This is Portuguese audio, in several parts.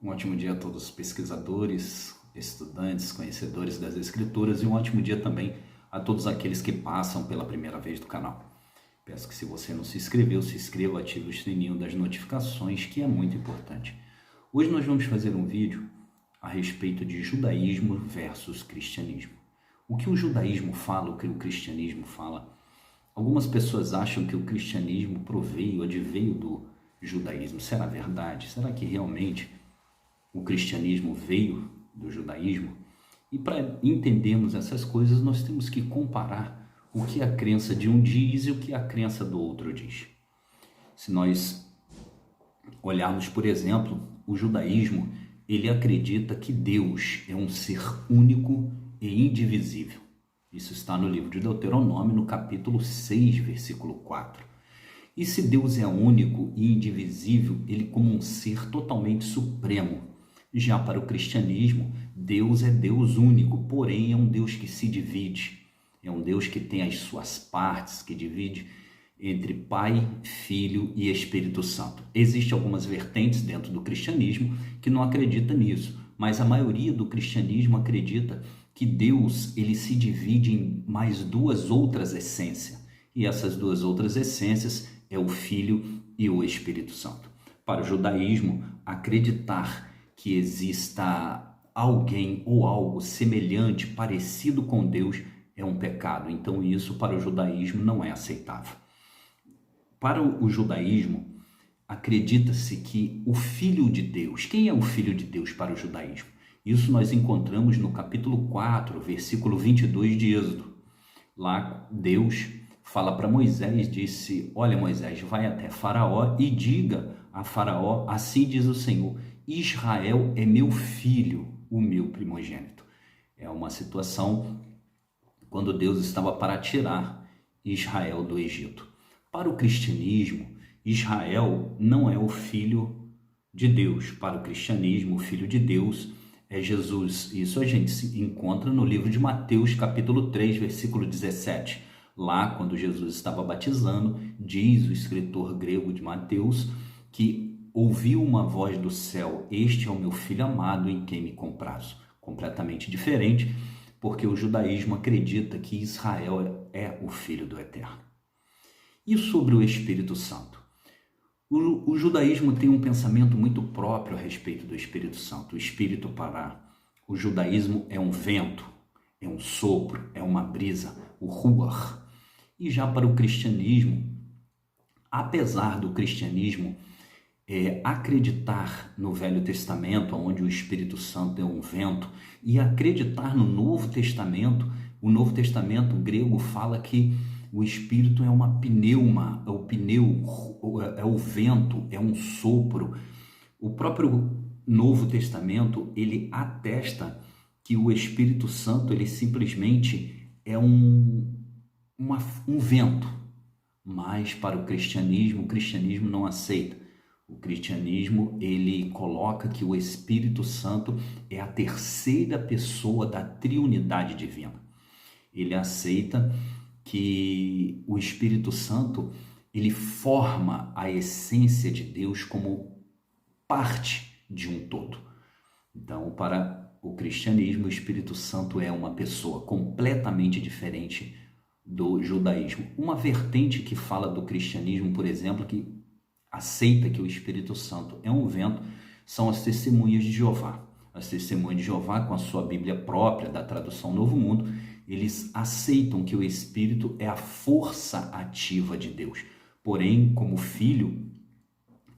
Um ótimo dia a todos os pesquisadores, estudantes, conhecedores das Escrituras e um ótimo dia também a todos aqueles que passam pela primeira vez do canal. Peço que se você não se inscreveu, se inscreva, ative o sininho das notificações, que é muito importante. Hoje nós vamos fazer um vídeo a respeito de judaísmo versus cristianismo. O que o judaísmo fala, o que o cristianismo fala. Algumas pessoas acham que o cristianismo adveio do judaísmo. Será verdade? Será que realmente o cristianismo veio do judaísmo? E para entendermos essas coisas, nós temos que comparar o que a crença de um diz e o que a crença do outro diz. Se nós olharmos, por exemplo, o judaísmo, ele acredita que Deus é um ser único e indivisível. Isso está no livro de Deuteronômio, no capítulo 6, versículo 4. E se Deus é único e indivisível, ele como um ser totalmente supremo. Já para o cristianismo, Deus é Deus único, porém é um Deus que se divide. É um Deus que tem as suas partes, que divide entre Pai, Filho e Espírito Santo. Existem algumas vertentes dentro do cristianismo que não acreditam nisso, mas a maioria do cristianismo acredita que Deus ele se divide em mais duas outras essências. E essas duas outras essências é o Filho e o Espírito Santo. Para o judaísmo, acreditar que exista alguém ou algo semelhante, parecido com Deus, é um pecado. Então isso para o judaísmo não é aceitável. Para o judaísmo, acredita-se que o Filho de Deus, quem é o Filho de Deus para o judaísmo? Isso nós encontramos no capítulo 4, versículo 22 de Êxodo. Lá Deus fala para Moisés, disse: olha Moisés, vai até Faraó e diga a Faraó, assim diz o Senhor, Israel é meu filho, o meu primogênito. É uma situação quando Deus estava para tirar Israel do Egito. Para o cristianismo, Israel não é o filho de Deus. Para o cristianismo, o filho de Deus é Jesus. Isso a gente se encontra no livro de Mateus, capítulo 3, versículo 17. Lá, quando Jesus estava batizando, diz o escritor grego de Mateus que ouviu uma voz do céu: este é o meu filho amado em quem me comprazo. Completamente diferente, porque o judaísmo acredita que Israel é o filho do Eterno. E sobre o Espírito Santo? O judaísmo tem um pensamento muito próprio a respeito do Espírito Santo. O Espírito para o judaísmo é um vento, é um sopro, é uma brisa, o ruach. E já para o cristianismo, apesar do cristianismo acreditar no Velho Testamento, onde o Espírito Santo é um vento, e acreditar no Novo Testamento, o Novo Testamento grego fala que o Espírito é uma pneuma, é o pneu, é o vento, é um sopro. O próprio Novo Testamento, ele atesta que o Espírito Santo, ele simplesmente é um vento. Mas para o cristianismo não aceita. O cristianismo, ele coloca que o Espírito Santo é a terceira pessoa da triunidade divina. Ele aceita que o Espírito Santo, ele forma a essência de Deus como parte de um todo. Então, para o cristianismo, o Espírito Santo é uma pessoa completamente diferente do judaísmo. Uma vertente que fala do cristianismo, por exemplo, que aceita que o Espírito Santo é um vento, são as testemunhas de Jeová. As testemunhas de Jeová, com a sua Bíblia própria, da tradução Novo Mundo, eles aceitam que o Espírito é a força ativa de Deus. Porém, como filho,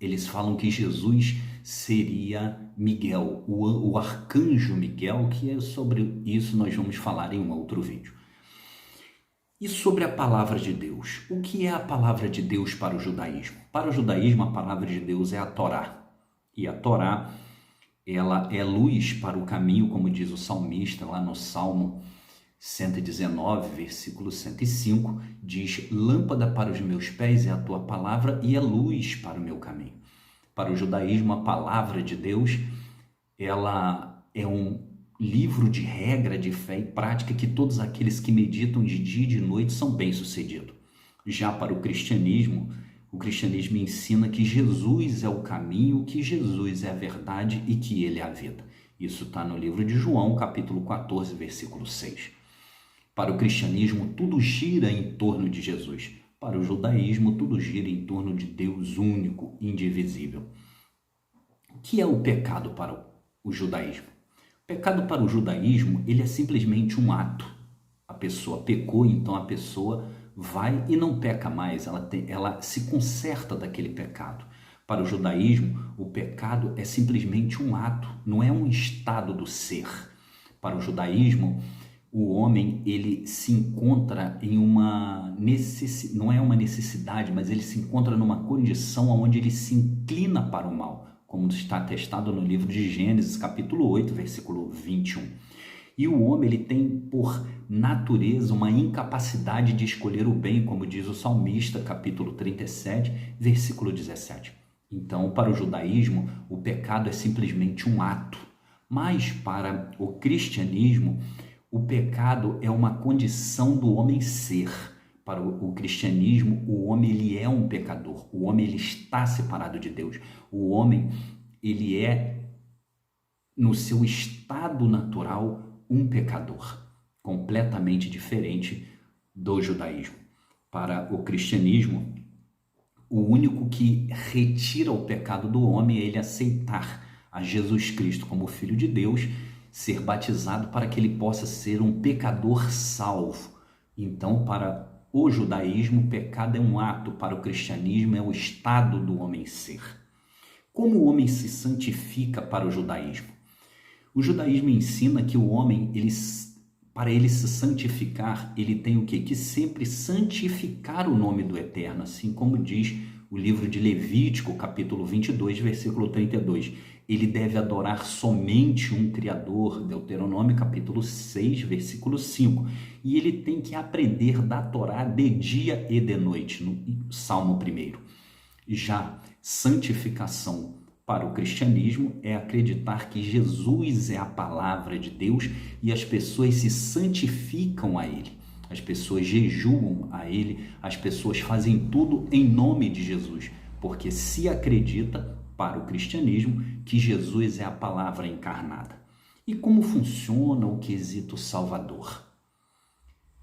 eles falam que Jesus seria Miguel, o arcanjo Miguel, que é sobre isso nós vamos falar em um outro vídeo. E sobre a palavra de Deus? O que é a palavra de Deus para o judaísmo? Para o judaísmo, a palavra de Deus é a Torá. E a Torá, ela é luz para o caminho, como diz o salmista lá no Salmo 119, versículo 105, diz: lâmpada para os meus pés é a tua palavra e é luz para o meu caminho. Para o judaísmo, a palavra de Deus, ela é um livro de regra, de fé e prática que todos aqueles que meditam de dia e de noite são bem-sucedidos. Já para o cristianismo, O cristianismo ensina que Jesus é o caminho, que Jesus é a verdade e que ele é a vida. Isso está no livro de João, capítulo 14, versículo 6. Para o cristianismo, tudo gira em torno de Jesus. Para o judaísmo, tudo gira em torno de Deus único, indivisível. O que é o pecado para o judaísmo? O pecado para o judaísmo, ele é simplesmente um ato. A pessoa pecou, então a pessoa vai e não peca mais, ela se conserta daquele pecado. Para o judaísmo, o pecado é simplesmente um ato, não é um estado do ser. Para o judaísmo, o homem ele se encontra em uma necessidade, não é uma necessidade, mas ele se encontra numa condição onde ele se inclina para o mal, como está atestado no livro de Gênesis, capítulo 8, versículo 21. E o homem ele tem por natureza uma incapacidade de escolher o bem, como diz o salmista, capítulo 37, versículo 17. Então, para o judaísmo, o pecado é simplesmente um ato. Mas para o cristianismo, o pecado é uma condição do homem ser. Para o cristianismo, o homem ele é um pecador. O homem ele está separado de Deus. O homem ele é, no seu estado natural, um pecador, completamente diferente do judaísmo. Para o cristianismo, o único que retira o pecado do homem é ele aceitar a Jesus Cristo como Filho de Deus, ser batizado para que ele possa ser um pecador salvo. Então, para o judaísmo, o pecado é um ato, para o cristianismo é o estado do homem ser. Como o homem se santifica para o judaísmo? O judaísmo ensina que o homem, para ele se santificar, ele tem o quê? Que sempre santificar o nome do Eterno, assim como diz o livro de Levítico, capítulo 22, versículo 32. Ele deve adorar somente um Criador, Deuteronômio, capítulo 6, versículo 5. E ele tem que aprender da Torá de dia e de noite, no Salmo 1. Já santificação para o cristianismo é acreditar que Jesus é a palavra de Deus e as pessoas se santificam a Ele. As pessoas jejuam a Ele, as pessoas fazem tudo em nome de Jesus, porque se acredita, para o cristianismo, que Jesus é a palavra encarnada. E como funciona o quesito salvador?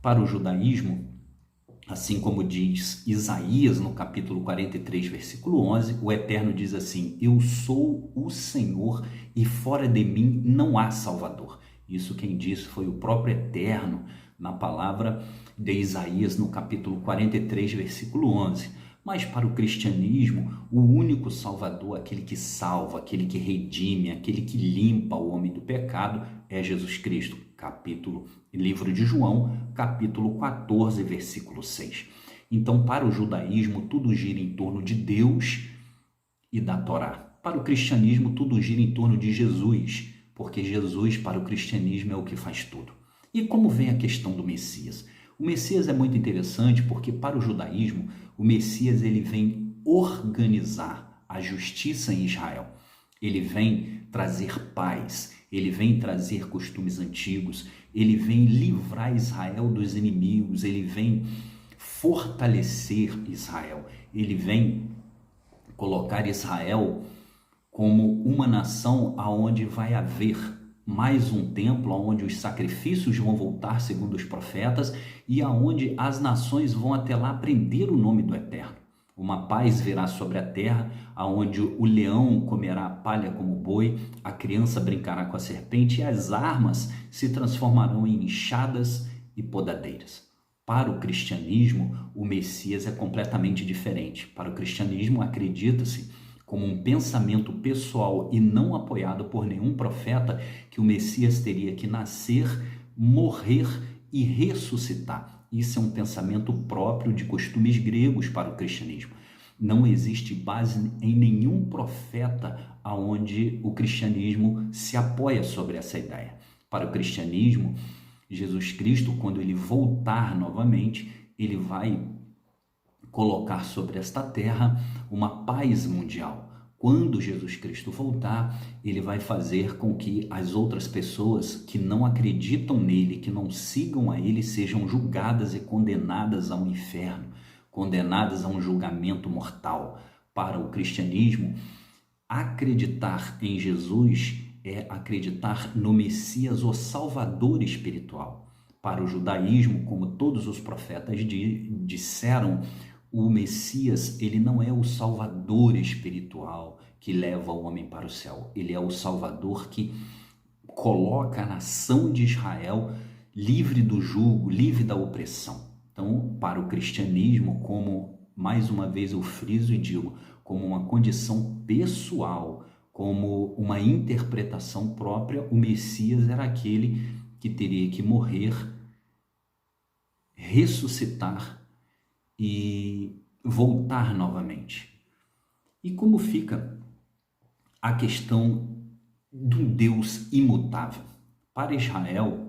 Para o judaísmo, assim como diz Isaías no capítulo 43, versículo 11, o Eterno diz assim: eu sou o Senhor e fora de mim não há Salvador. Isso quem disse foi o próprio Eterno na palavra de Isaías no capítulo 43, versículo 11. Mas para o cristianismo, o único Salvador, aquele que salva, aquele que redime, aquele que limpa o homem do pecado, é Jesus Cristo. Livro de João, capítulo 14, versículo 6. Então, para o judaísmo, tudo gira em torno de Deus e da Torá. Para o cristianismo, tudo gira em torno de Jesus, porque Jesus, para o cristianismo, é o que faz tudo. E como vem a questão do Messias? O Messias é muito interessante porque, para o judaísmo, o Messias ele vem organizar a justiça em Israel. Ele vem trazer paz, ele vem trazer costumes antigos, ele vem livrar Israel dos inimigos, ele vem fortalecer Israel, ele vem colocar Israel como uma nação aonde vai haver mais um templo, onde os sacrifícios vão voltar segundo os profetas e aonde as nações vão até lá aprender o nome do Eterno. Uma paz virá sobre a terra, aonde o leão comerá a palha como boi, a criança brincará com a serpente e as armas se transformarão em enxadas e podadeiras. Para o cristianismo, o Messias é completamente diferente. Para o cristianismo, acredita-se, como um pensamento pessoal e não apoiado por nenhum profeta, que o Messias teria que nascer, morrer e ressuscitar. Isso é um pensamento próprio de costumes gregos para o cristianismo. Não existe base em nenhum profeta aonde o cristianismo se apoia sobre essa ideia. Para o cristianismo, Jesus Cristo, quando ele voltar novamente, ele vai colocar sobre esta terra uma paz mundial. Quando Jesus Cristo voltar, ele vai fazer com que as outras pessoas que não acreditam nele, que não sigam a ele, sejam julgadas e condenadas ao inferno, condenadas a um julgamento mortal. Para o cristianismo, acreditar em Jesus é acreditar no Messias, o Salvador espiritual. Para o judaísmo, como todos os profetas disseram, o Messias, ele não é o Salvador espiritual que leva o homem para o céu. Ele é o Salvador que coloca a nação de Israel livre do jugo, livre da opressão. Então, para o cristianismo, como mais uma vez eu friso e digo, como uma condição pessoal, como uma interpretação própria, o Messias era aquele que teria que morrer, ressuscitar e voltar novamente. E como fica a questão do Deus imutável? Para Israel,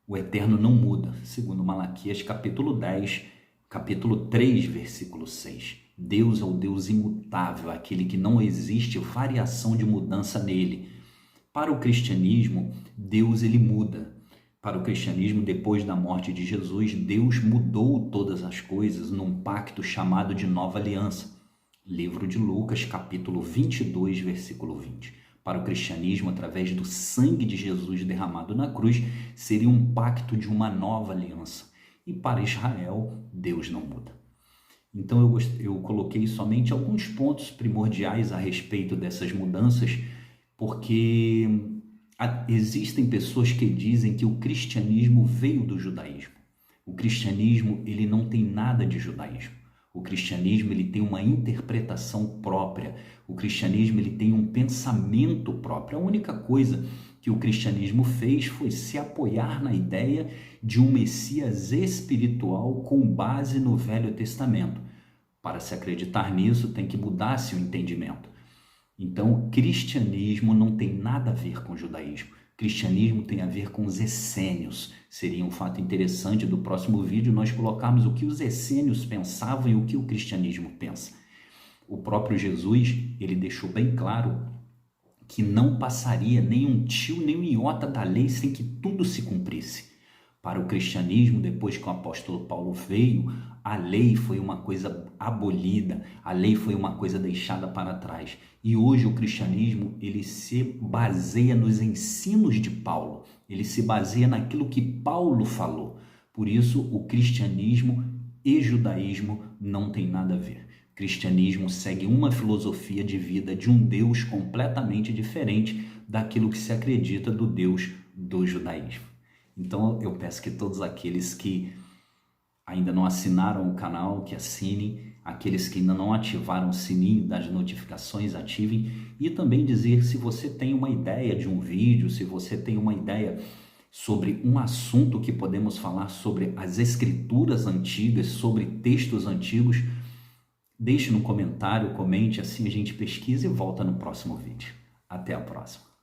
o Eterno não muda, segundo Malaquias capítulo 10, capítulo 3, versículo 6. Deus é o Deus imutável, aquele que não existe variação de mudança nele. Para o cristianismo, Deus ele muda. Para o cristianismo, depois da morte de Jesus, Deus mudou todas as coisas num pacto chamado de Nova Aliança. Livro de Lucas, capítulo 22, versículo 20. Para o cristianismo, através do sangue de Jesus derramado na cruz, seria um pacto de uma nova aliança. E para Israel, Deus não muda. Então eu coloquei somente alguns pontos primordiais a respeito dessas mudanças, porque existem pessoas que dizem que o cristianismo veio do judaísmo. O cristianismo ele não tem nada de judaísmo. O cristianismo ele tem uma interpretação própria. O cristianismo ele tem um pensamento próprio. A única coisa que o cristianismo fez foi se apoiar na ideia de um Messias espiritual com base no Velho Testamento. Para se acreditar nisso, tem que mudar seu entendimento. Então, o cristianismo não tem nada a ver com o judaísmo. O cristianismo tem a ver com os essênios. Seria um fato interessante do próximo vídeo nós colocarmos o que os essênios pensavam e o que o cristianismo pensa. O próprio Jesus, ele deixou bem claro que não passaria nem um tio, nem um iota da lei sem que tudo se cumprisse. Para o cristianismo, depois que o apóstolo Paulo veio, a lei foi uma coisa abolida, a lei foi uma coisa deixada para trás. E hoje o cristianismo, ele se baseia nos ensinos de Paulo, ele se baseia naquilo que Paulo falou. Por isso, o cristianismo e judaísmo não tem nada a ver. O cristianismo segue uma filosofia de vida de um Deus completamente diferente daquilo que se acredita do Deus do judaísmo. Então eu peço que todos aqueles que ainda não assinaram o canal, que assinem, aqueles que ainda não ativaram o sininho das notificações, ativem, e também dizer se você tem uma ideia de um vídeo, se você tem uma ideia sobre um assunto que podemos falar sobre as escrituras antigas, sobre textos antigos, deixe no comentário, comente, assim a gente pesquisa e volta no próximo vídeo. Até a próxima.